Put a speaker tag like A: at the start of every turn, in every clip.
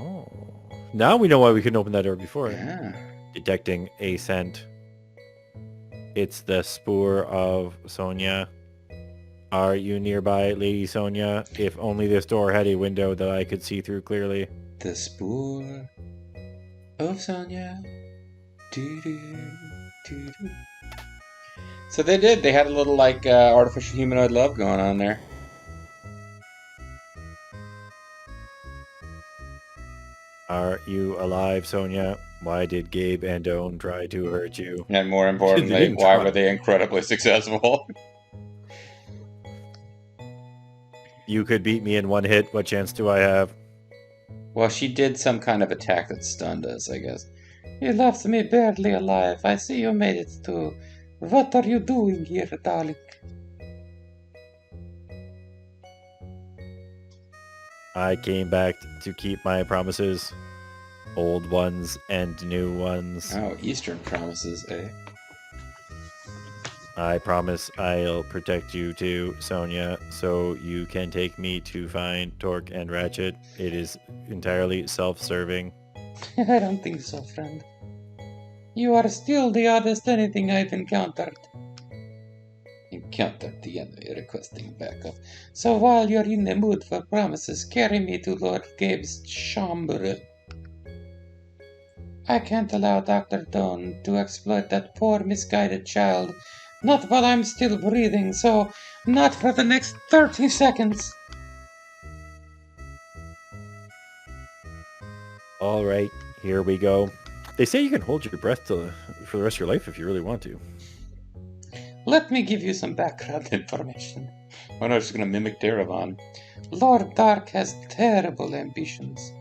A: Oh. Now we know why we couldn't open that door before.
B: Yeah.
A: Detecting a scent. It's the spoor of Sonia. Are you nearby, Lady Sonia? If only this door had a window that I could see through clearly.
B: The spoor of Sonia. Doo-doo, doo-doo. So they did. They had a little, like, artificial humanoid love going on there.
A: Are you alive, Sonia? Why did Gabe and Doan try to hurt you?
B: And more
A: They
B: importantly,
A: didn't
B: why
A: try.
B: were they incredibly successful?
A: You could beat me in one hit. What chance do I have?
B: Well, she did some kind of attack that stunned us, I guess. You left me barely alive. I see you made it too. What are you doing here, darling?
A: I came back to keep my promises. Old ones and new ones.
B: Oh, Eastern promises, eh?
A: I promise I'll protect you too, Sonia, so you can take me to find Torque and Ratchet. It is entirely self-serving.
B: I don't think so, friend. You are still the oddest anything I've encountered. Encountered the enemy requesting backup. So while you're in the mood for promises, carry me to Lord Gabe's chambre. I can't allow Dr. Doan to exploit that poor misguided child. Not while I'm still breathing, so not for the next 30 seconds.
A: All right, here we go. They say you can hold your breath for the rest of your life if you really want to.
B: Let me give you some background information. We're not just going to mimic Darabon. Lord Dark has terrible ambitions.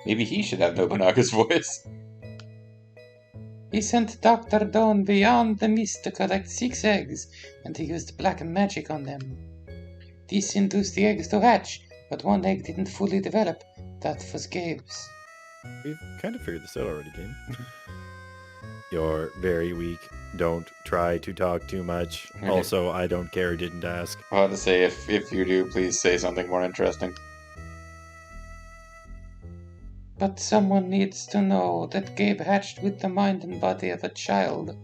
B: Maybe he should have Nobunaga's voice. He sent Dr. Doan beyond the mist to collect 6 eggs, and he used black magic on them. This induced the eggs to hatch, but one egg didn't fully develop. That was Gabe's.
A: We've kind of figured this out already, game. You're very weak. Don't try to talk too much.
B: Okay.
A: Also, I don't care, didn't ask.
B: I'll have to say, if you do, please say something more interesting. But someone needs to know that Gabe hatched with the mind and body of a child.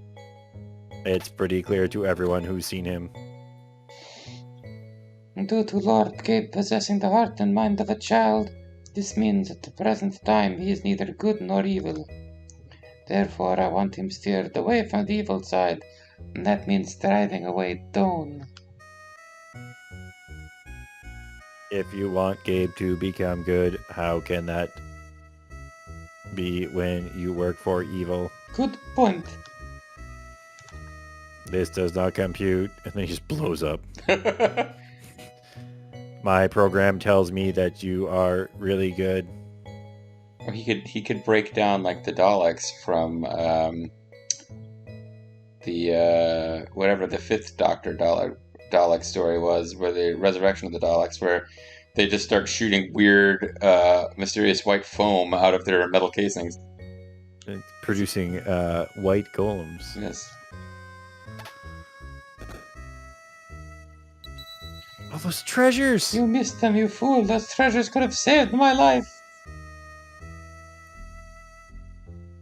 A: It's pretty clear to everyone who's seen him.
B: Due to Lord Gabe possessing the heart and mind of a child, this means at the present time he is neither good nor evil. Therefore, I want him steered away from the evil side, and that means driving away Doan.
A: If you want Gabe to become good, how can that be when you work for evil?
B: Good point.
A: This does not compute, and then he just blows up. My program tells me that you are really good.
B: Or he could break down like the Daleks from the whatever the fifth Doctor Dalek story was, where the resurrection of the Daleks, where they just start shooting weird, mysterious white foam out of their metal casings.
A: It's producing white golems.
B: Yes.
A: All those treasures!
B: You missed them, you fool. Those treasures could have saved my life.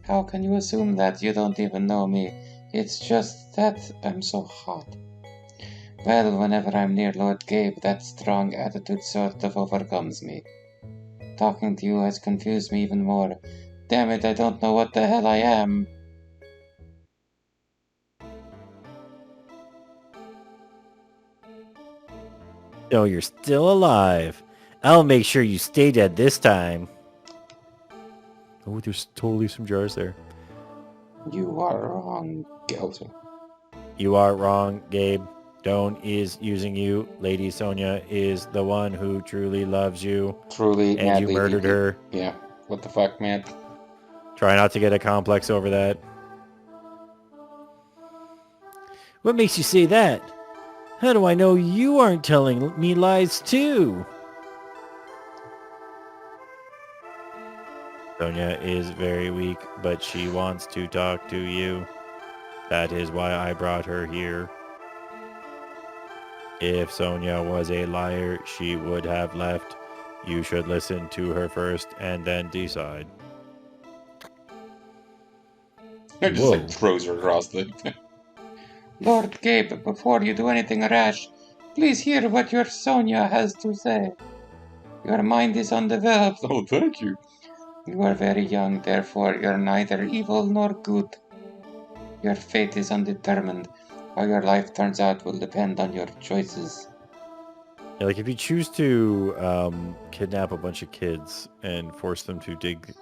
B: How can you assume that? You don't even know me. It's just that I'm so hot. Well, whenever I'm near Lord Gabe, that strong attitude sort of overcomes me. Talking to you has confused me even more. Damn it, I don't know what the hell I am.
A: No, you're still alive. I'll make sure you stay dead this time. Oh, there's totally some jars there.
B: You are wrong, Gelton.
A: You are wrong, Gabe. Doan is using you. Lady Sonia is the one who truly loves you.
B: Truly,
A: and you murdered her.
B: Yeah. What the fuck, man?
A: Try not to get a complex over that. What makes you say that? How do I know you aren't telling me lies too? Sonia is very weak, but she wants to talk to you. That is why I brought her here. If Sonia was a liar, she would have left. You should listen to her first and then decide.
B: It just
A: Whoa.
B: like throws her across the.
C: Lord Gabe, before you do anything rash, please hear what your Sonia has to say. Your mind is undeveloped.
B: Oh, thank you.
C: You are very young, therefore you're neither evil nor good. Your fate is undetermined. How your life turns out will depend on your choices.
A: Yeah, like if you choose to kidnap a bunch of kids and force them to dig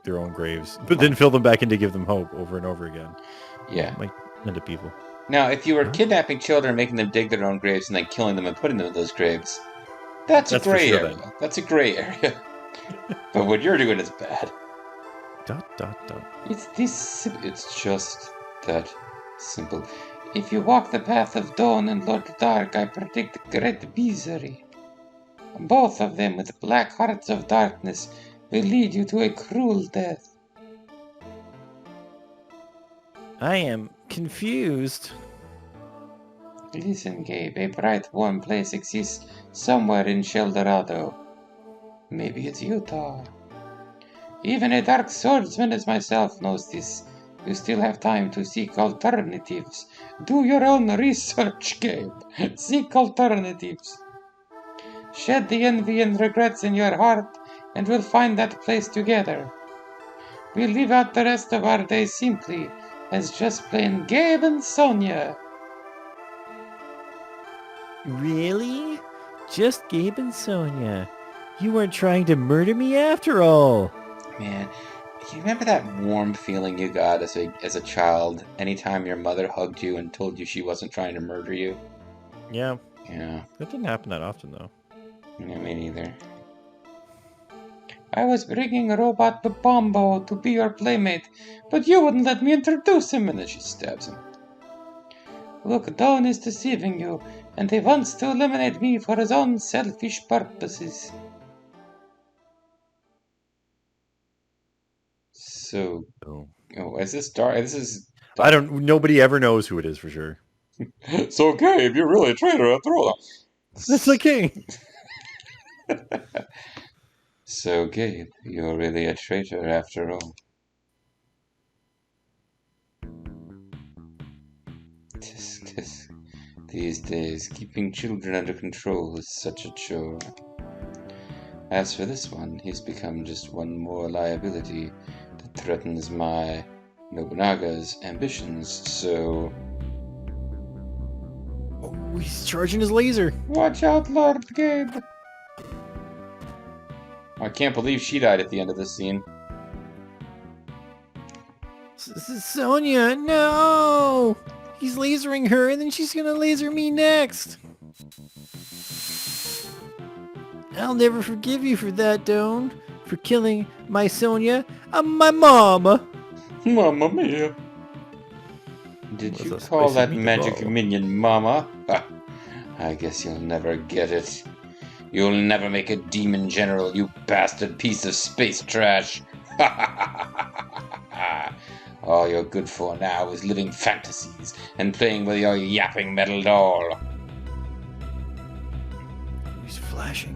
A: their own graves, but then fill them back in to give them hope over and over again,
B: Yeah.
A: might end up evil.
B: Now, if you were
A: Huh?
B: kidnapping children, making them dig their own graves, and then killing them and putting them in those graves, that's a
A: That's for
B: gray
A: sure
B: area.
A: then.
B: That's a gray area. But what you're doing is bad. ... It's just that simple.
C: If you walk the path of Doan and Lord Dark, I predict great misery. Both of them with black hearts of darkness will lead you to a cruel death.
A: I am confused.
C: Listen, Gabe, a bright, warm place exists somewhere in Sheldorado. Maybe it's Utah. Even a dark swordsman as myself knows this. You still have time to seek alternatives. Do your own research, Gabe. Seek alternatives. Shed the envy and regrets in your heart, and we'll find that place together. We'll live out the rest of our days simply as just plain Gabe and Sonia.
A: Really? Just Gabe and Sonia. You weren't trying to murder me after all.
B: Man, you remember that warm feeling you got as a child anytime your mother hugged you and told you she wasn't trying to murder you?
A: Yeah,
B: Yeah,
A: that didn't happen that often though.
B: me neither.
C: I was bringing Robot Babombo to be your playmate, but you wouldn't let me introduce him.
B: And then she stabs him.
C: Look, Doan is deceiving you, and he wants to eliminate me for his own selfish purposes.
B: So,
A: Oh.
B: is this dark? This is.
A: I don't. Nobody ever knows who it is for sure.
B: So, Gabe, you're really a traitor after all.
A: That's the king.
B: So, Gabe, you're really a traitor after all. Tisk, tisk. These days, keeping children under control is such a chore. As for this one, he's become just one more liability that threatens my Nobunaga's ambitions, so...
A: Oh, he's charging his laser.
C: Watch out, Lord Gabe.
B: I can't believe she died at the end of this scene.
A: Sonia, no! He's lasering her, and then she's gonna laser me next. I'll never forgive you for that, Doan. For killing my Sonia, my mama.
B: Mamma mia. Did
A: Was
B: you
A: a
B: call
A: spicy
B: that magic
A: meatball.
B: minion Mama? Ha, I guess you'll never get it. You'll never make a demon general, you bastard piece of space trash. All you're good for now is living fantasies and playing with your yapping metal doll.
A: He's flashing.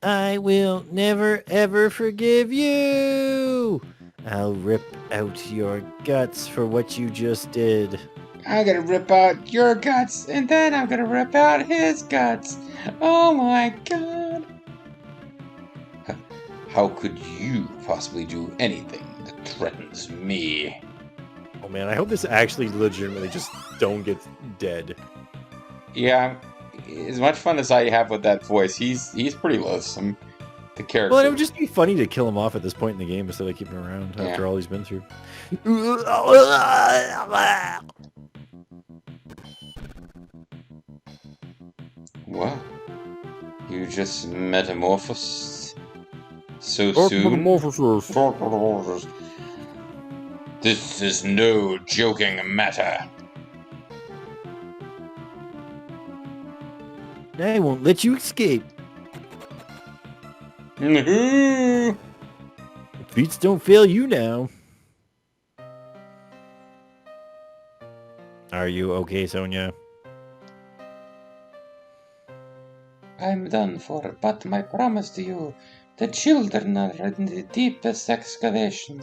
A: I will never ever forgive you. I'll rip out your guts for what you just did.
B: I'm gonna rip out your guts.
C: And then I'm gonna rip out his guts. Oh my god.
B: How could you possibly do anything that threatens me?
A: Oh man, I hope this actually legitimately just don't get dead.
B: Yeah, as much fun as I have with that voice, he's pretty loathsome. The character.
A: Well, it would just be funny to kill him off at this point in the game instead of keeping him around
B: Yeah.
A: after all he's been through.
B: What? You just metamorphosed so soon? This is no joking matter.
A: I won't let you escape.
B: Woohoo!
A: Feats don't fail you now. Are you okay, Sonia?
C: I'm done for, but my promise to you, the children are in the deepest excavation.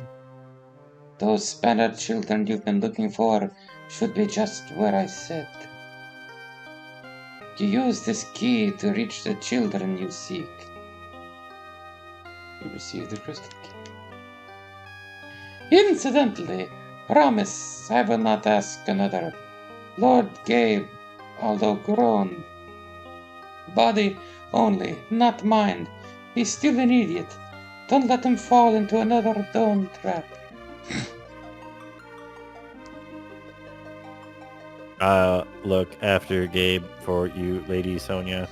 C: Those Spaniard children you've been looking for should be just where I said. You use this key to reach the children you seek.
B: You receive the crystal key.
C: Incidentally, promise I will not ask another. Lord Gabe, although grown, body only, not mind. He's still an idiot. Don't let him fall into another Doan trap.
A: Look after Gabe for you, Lady Sonia.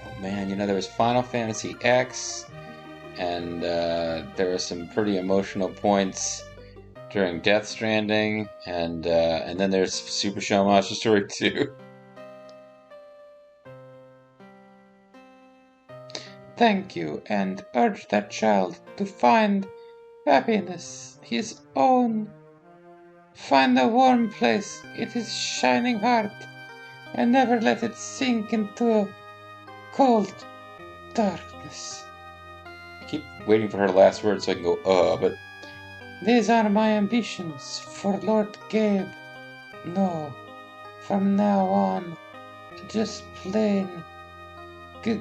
B: Oh man, you know, there was Final Fantasy X, and there were some pretty emotional points during Death Stranding, and then there's Super Show Monster Story 2.
C: Thank you, and urge that child to find happiness, his own. Find a warm place in his shining heart, and never let it sink into a cold darkness.
B: I keep waiting for her last word so I can go, but...
C: These are my ambitions for Lord Gabe. No, from now on, just plain Gabe.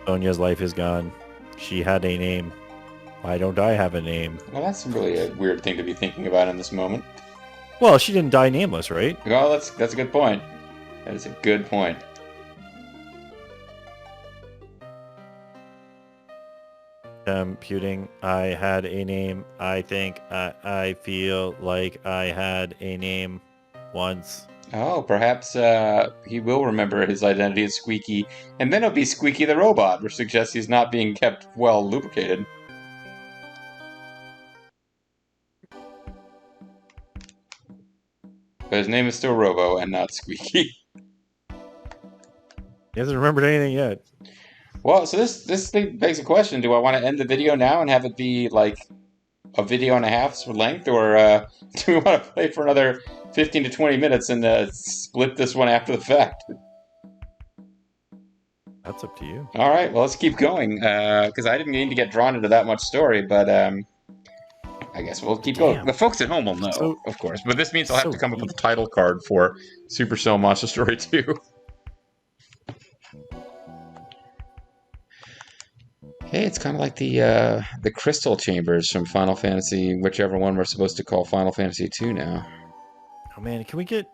A: Sonia's life is gone. She had a name. Why don't I have a name?
B: Well, that's really a weird thing to be thinking about in this moment.
A: Well, she didn't die nameless, right?
B: Oh, that's a good point. That is a good point.
A: Computing. I had a name. I think I feel like I had a name once.
B: Oh, perhaps he will remember his identity as Squeaky, and then it'll be Squeaky the Robot, which suggests he's not being kept well lubricated. But his name is still Robo and not Squeaky.
A: He hasn't remembered anything yet.
B: Well, so this thing begs a question. Do I want to end the video now and have it be like a video and a half's length, or do we want to play for another 15 to 20 minutes and split this one after the fact?
A: That's up to you.
B: All right, well, let's keep going, because I didn't mean to get drawn into that much story, but I guess we'll keep going. The folks at home will know, of course, but this means I'll have to come up with a title card for Super Cell Monster Story 2. Hey, it's kind of like the crystal chambers from Final Fantasy, whichever one we're supposed to call Final Fantasy 2 now.
A: Oh man, can we get...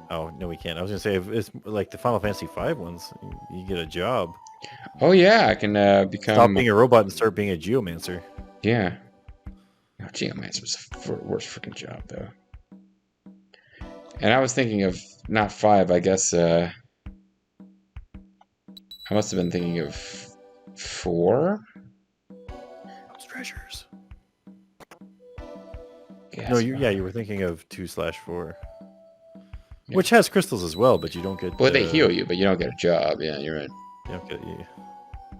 A: Oh, no we can't. I was going to say, if it's like the Final Fantasy 5 ones, you get a job.
B: Oh yeah, I can become...
A: Stop being a robot and start being a geomancer.
B: Yeah. No, geomancer was the worst freaking job, though. And I was thinking of, not 5, I guess, I must have been thinking of 4?
A: Those treasures.
B: Yes,
A: No, you were thinking of 2/4. Yeah. Which has crystals as well, but you don't get...
B: Well, they heal you, but you don't get a job. Yeah, you're right.
A: You don't get...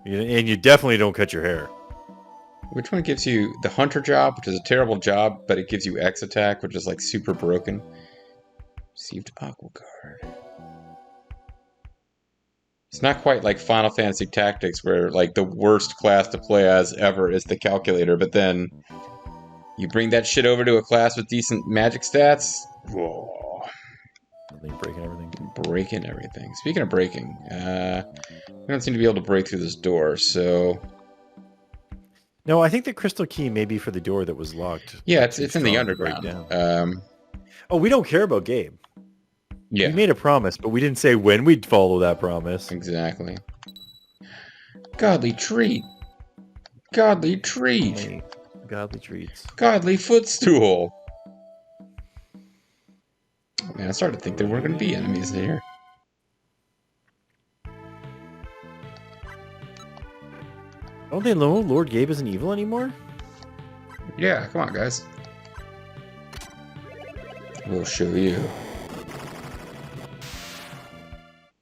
A: And you definitely don't cut your hair.
B: Which one gives you the Hunter job, which is a terrible job, but it gives you X attack, which is like super broken? Received Aqua Card. It's not quite like Final Fantasy Tactics, where like the worst class to play as ever is the Calculator, but then you bring that shit over to a class with decent magic stats. Whoa.
A: Breaking everything.
B: Breaking everything. Speaking of breaking, we don't seem to be able to break through this door, so...
A: No, I think the crystal key may be for the door that was locked.
B: Yeah, it's in the underground.
A: Oh, we don't care about Gabe.
B: Yeah.
A: We made a promise, but we didn't say when we'd follow that promise.
B: Exactly. Godly treat. Godly treat.
A: Godly treats.
B: Godly footstool. Oh, man, I started to think there weren't going to be enemies there.
A: Don't they know Lord Gabe isn't evil anymore?
B: Yeah, come on, guys. We'll show you.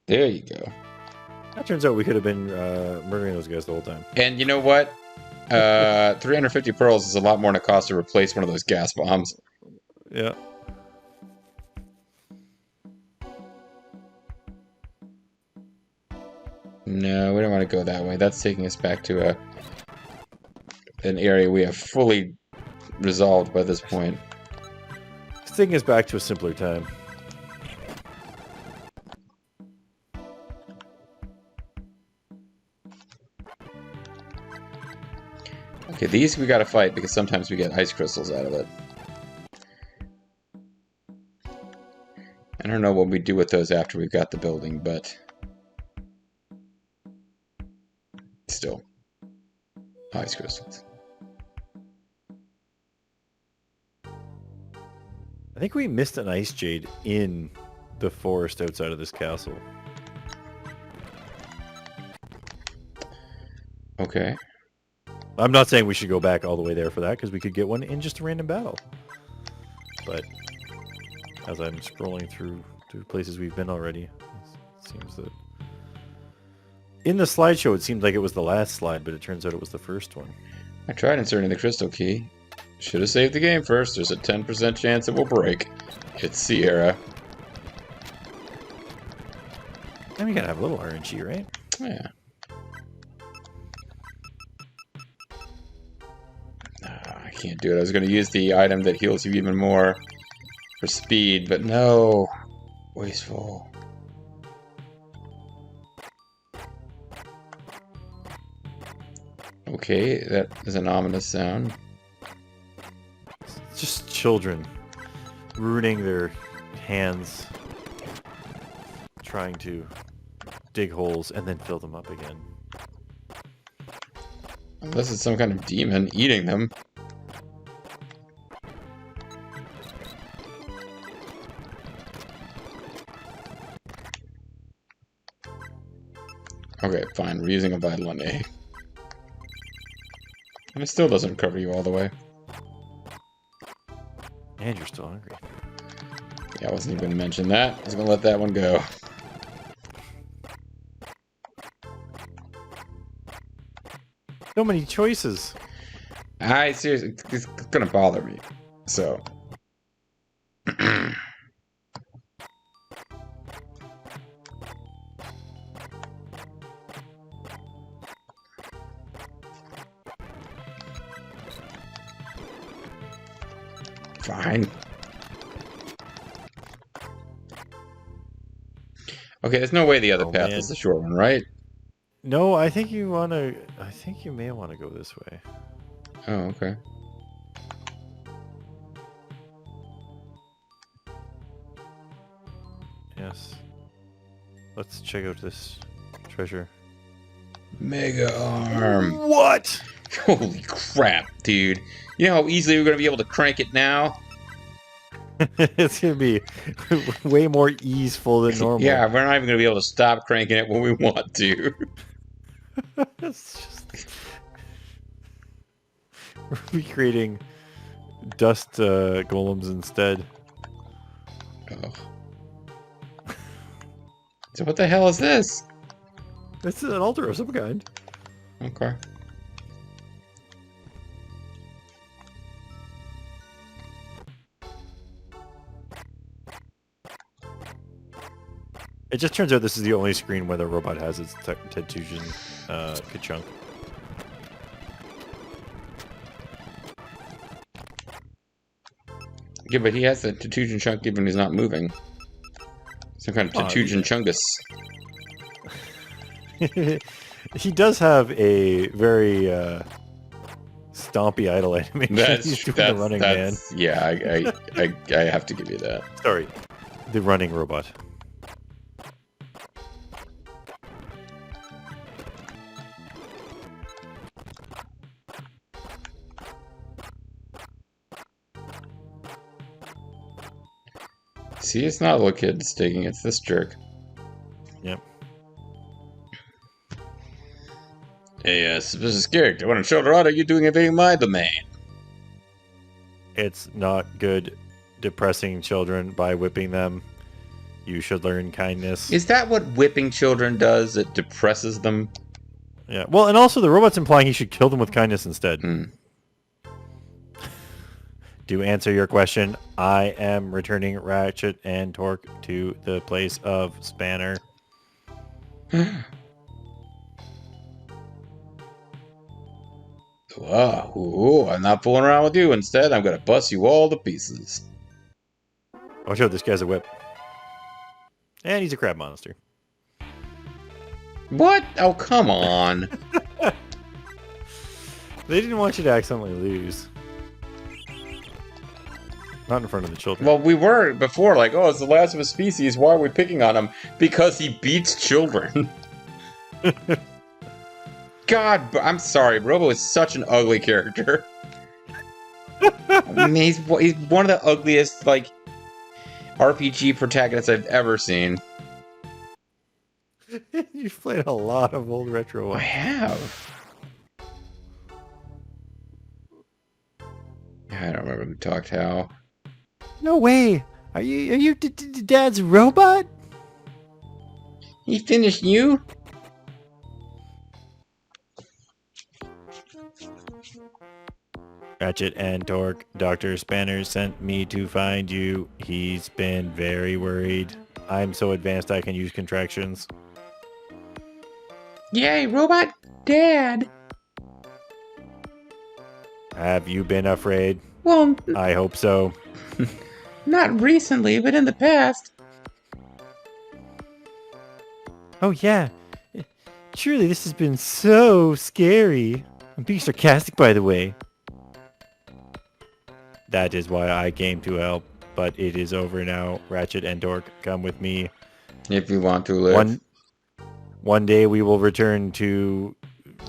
B: There you go.
A: That turns out we could have been murdering those guys the whole time.
B: And you know what? 350 pearls is a lot more than it costs to replace one of those gas bombs.
A: Yeah.
B: No, we don't want to go that way. That's taking us back to an area we have fully resolved by this point.
A: It's taking us back to a simpler time.
B: Okay, these we gotta fight because sometimes we get ice crystals out of it. I don't know what we do with those after we've got the building, but still, ice crystals.
A: I think we missed an ice jade in the forest outside of this castle.
B: Okay.
A: I'm not saying we should go back all the way there for that, because we could get one in just a random battle. But as I'm scrolling through places we've been already, it seems that in the slideshow it seemed like it was the last slide, but it turns out it was the first one.
B: I tried inserting the crystal key. Should have saved the game first. There's a 10% chance it will break. It's Sierra.
A: And we gotta have a little RNG, right?
B: Yeah. I can't do it. I was going to use the item that heals you even more for speed, but no. Wasteful. Okay, that is an ominous sound.
A: It's just children ruining their hands trying to dig holes and then fill them up again.
B: Unless it's some kind of demon eating them. Okay, fine. We're using a vital on A. And it still doesn't cover you all the way.
A: And you're still hungry.
B: Yeah, I wasn't even going to mention that. I was going to let that one go.
A: So many choices.
B: Seriously, it's going to bother me. So. Fine. Okay, there's no way the other path is the short one, right?
A: No, I think you wanna. I think you may want to go this way.
B: Oh, okay.
A: Yes. Let's check out this treasure.
B: Mega arm.
A: What?
B: Holy crap, dude. You know how easily we're going to be able to crank it now?
A: It's gonna be way more easeful than normal.
B: Yeah, we're not even going to be able to stop cranking it when we want to.
A: It's just recreating dust golems instead.
B: Oh. So what the hell is this?
A: This is an altar of some kind.
B: Okay.
A: It just turns out this is the only screen where the robot has its Tetujin Kachunk.
B: Yeah, but he has the Tetujin chunk even when he's not moving. Some kind of Tetujin chungus.
A: He does have a very stompy idle animation. He's doing the running man.
B: Yeah, I have to give you that.
A: Sorry, the running robot.
B: See, it's not a little kid that's digging, it's this jerk.
A: Yep.
B: Hey, suspicious character. What in Sheldon are you doing invading my domain?
A: It's not good depressing children by whipping them. You should learn kindness.
B: Is that what whipping children does? It depresses them?
A: Yeah. Well, and also the robot's implying he should kill them with kindness instead.
B: Hmm.
A: To answer your question, I am returning Ratchet and Torque to the place of Spanner.
B: I'm not fooling around with you. Instead, I'm gonna bust you all to pieces.
A: Watch out, this guy's a whip. And he's a crab monster.
B: What? Oh, come on.
A: They didn't want you to accidentally lose. Not in front of the children.
B: Well, we were before, like, oh, it's the last of a species. Why are we picking on him? Because he beats children. God, I'm sorry. Robo is such an ugly character. I mean, he's one of the ugliest, like, RPG protagonists I've ever seen.
A: You've played a lot of old retro
B: I
A: ones.
B: have. I don't remember who talked how.
A: No way! Are you Dad's robot?
B: He finished you?
A: Ratchet and Torque, Dr. Spanner sent me to find you. He's been very worried. I'm so advanced I can use contractions.
B: Yay, robot dad.
A: Have you been afraid?
B: Well,
A: I hope so.
B: not recently, but in the past.
A: Oh yeah. Surely this has been so scary. I'm being sarcastic, by the way. That is why I came to help, but it is over now. Ratchet and Dork, come with me.
B: If you want to live.
A: One day we will return to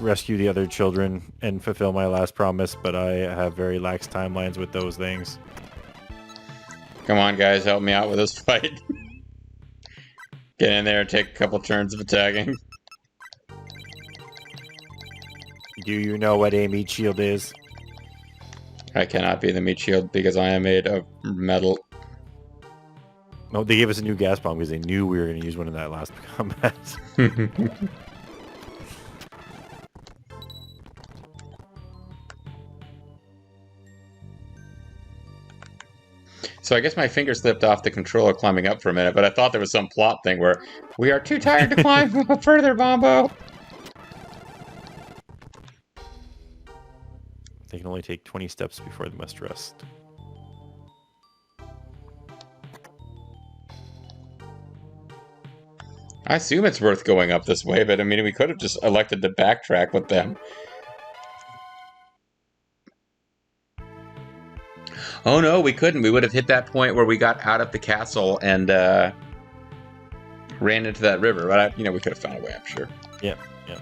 A: rescue the other children and fulfill my last promise, but I have very lax timelines with those things.
B: Come on, guys, help me out with this fight. Get in there and take a couple turns of attacking.
A: Do you know what a meat shield is?
B: I cannot be the meat shield because I am made of metal.
A: No, they gave us a new gas bomb because they knew we were going to use one in that last combat.
B: So I guess my finger slipped off the controller climbing up for a minute, but I thought there was some plot thing where we are too tired to climb further, Bombo.
A: They can only take 20 steps before they must rest.
B: I assume it's worth going up this way, but I mean, we could have just elected to backtrack with them. Oh no, we couldn't. We would have hit that point where we got out of the castle and ran into that river. But we could have found a way, I'm sure.
A: Yep, yep.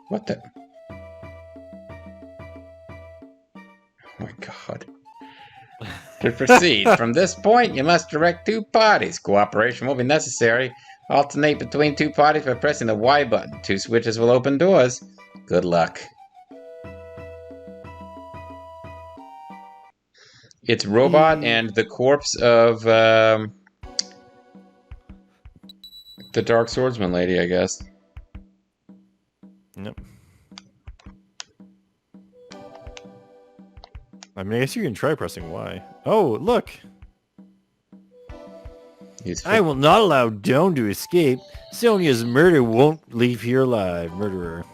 B: What the? Oh my god. To proceed from this point, you must direct two parties. Cooperation will be necessary. Alternate between two parties by pressing the Y button. Two switches will open doors. Good luck. It's Robot and the corpse of the Dark Swordsman lady, I guess.
A: Nope. I mean, I guess you can try pressing Y. Oh, look! I will not allow Doan to escape. Sonia's murder won't leave here alive. Murderer.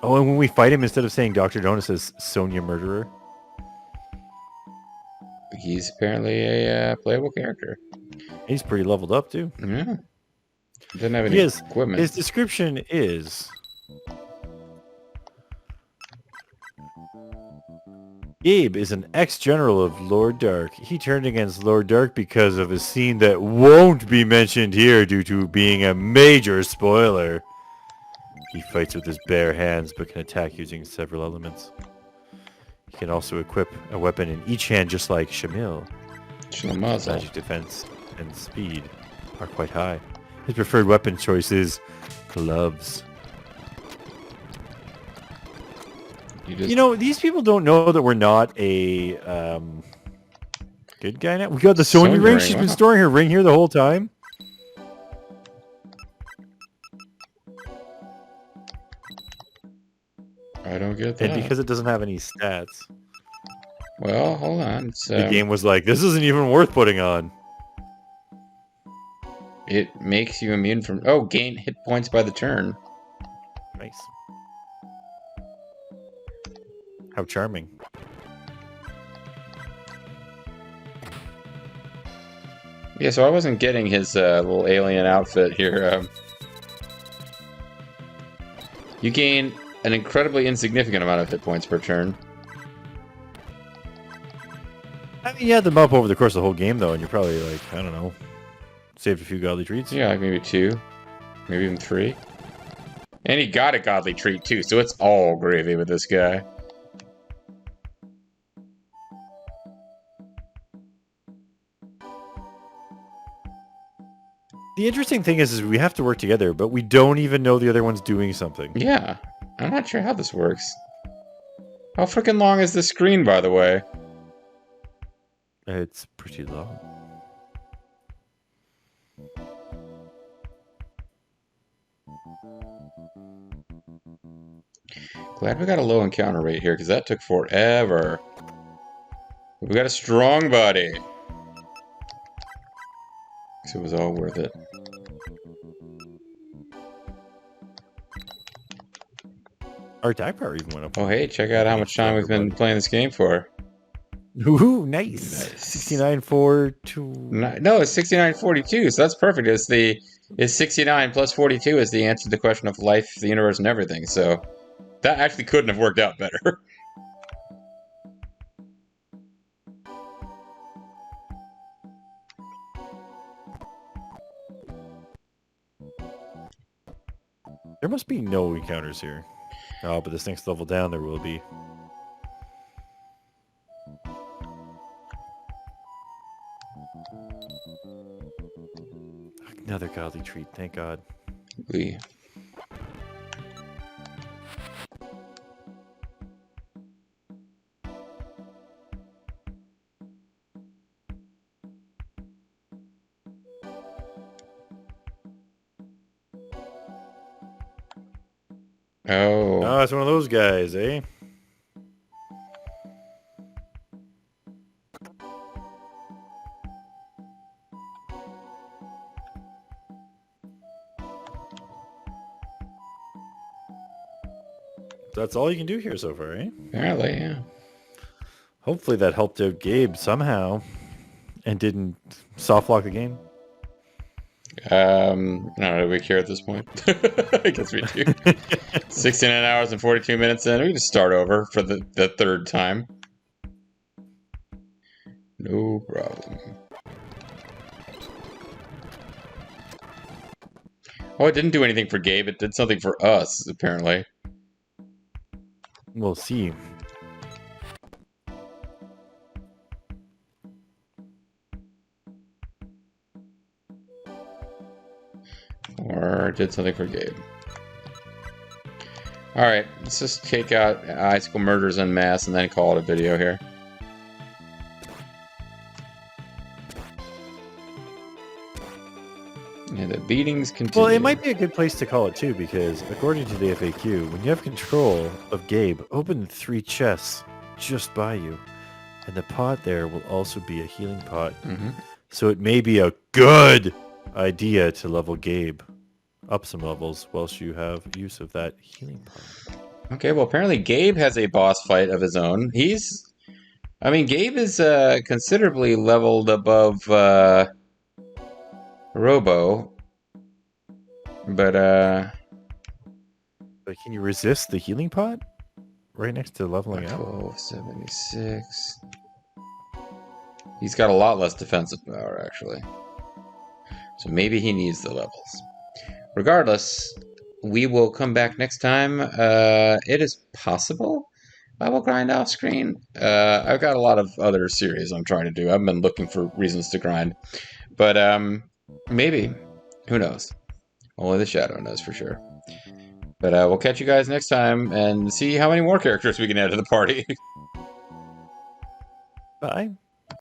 A: Oh, and when we fight him, instead of saying Dr. Doan, it says Sonia Murderer.
B: He's apparently a playable character.
A: He's pretty leveled up, too.
B: Yeah. Doesn't have any equipment.
A: His description is... Gabe is an ex-general of Lord Dark. He turned against Lord Dark because of a scene that won't be mentioned here due to being a major spoiler. He fights with his bare hands but can attack using several elements. He can also equip a weapon in each hand just like Shamil. His magic defense and speed are quite high. His preferred weapon choice is gloves. You know, these people don't know that we're not a good guy now. We got the Sonya ring. She's been storing her ring here the whole time.
B: I don't get that.
A: And because it doesn't have any stats.
B: Well, hold on. It's,
A: The game was like, this isn't even worth putting on.
B: it makes you immune from... Oh, gain hit points by the turn.
A: Nice. How charming.
B: Yeah, so I wasn't getting his little alien outfit here. You gain an incredibly insignificant amount of hit points per turn.
A: I mean, you had them up over the course of the whole game, though, and you're probably like, I don't know, saved a few godly treats.
B: Yeah, like maybe 2. Maybe even 3. And he got a godly treat, too, so it's all gravy with this guy.
A: The interesting thing is we have to work together, but we don't even know the other one's doing something.
B: Yeah, I'm not sure how this works. How freaking long is this screen, by the way?
A: It's pretty long.
B: Glad we got a low encounter rate here, because that took forever. We got a strong body. So it was all worth it.
A: Our attack power even went up.
B: Oh, hey, check out how much time we've been playing this game for.
A: Ooh, nice. 69-4-2.
B: No, it's 69-42, so that's perfect. It's 69 plus 42 is the answer to the question of life, the universe, and everything. So that actually couldn't have worked out better.
A: There must be no encounters here. Oh, but this next level down there will be. Another godly treat, thank God.
B: Oh,
A: it's one of those guys, eh? That's all you can do here so far, eh?
B: apparently, yeah.
A: Hopefully that helped out Gabe somehow and didn't soft lock the game.
B: I don't know, do we care at this point? I guess we do. 69 hours and 42 minutes in. We can just start over for the third time. No problem. Oh, it didn't do anything for Gabe. It did something for us, apparently.
A: We'll see.
B: Or did something for Gabe. Alright, let's just take out Icicle Murders en masse and then call it a video here. And the beatings continue.
A: Well, it might be a good place to call it too, because according to the FAQ, when you have control of Gabe, open 3 chests just by you. And the pot there will also be a healing pot.
B: Mm-hmm.
A: So it may be a good idea to level Gabe up some levels whilst you have use of that healing pot.
B: Okay, well, apparently Gabe has a boss fight of his own. I mean, Gabe is considerably leveled above Robo. But
A: can you resist the healing pot? Right next to leveling up?
B: 1276. He's got a lot less defensive power, actually. So maybe he needs the levels. Regardless, we will come back next time. It is possible I will grind off screen. I've got a lot of other series I'm trying to do. I've been looking for reasons to grind. But maybe. Who knows? Only the Shadow knows for sure. But we'll catch you guys next time and see how many more characters we can add to the party.
A: Bye.